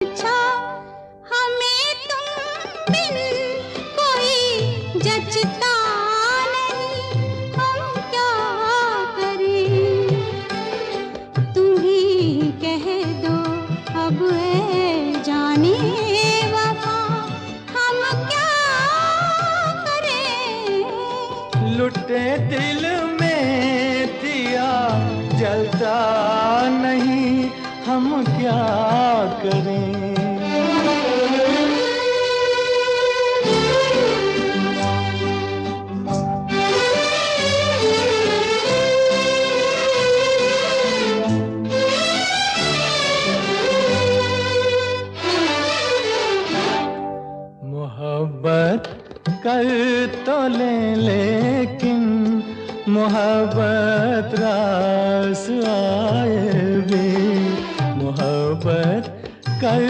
अच्छा हमें तुम बिन कोई जचता नहीं, हम क्या करें। तुम ही कह दो अब है जाने वफा, हम क्या करें। लुटे दिल में दिया जलता नहीं, हम क्या करें। मोहब्बत कर तो लेकिन मोहब्बत रास आए भी, मोहब्बत कर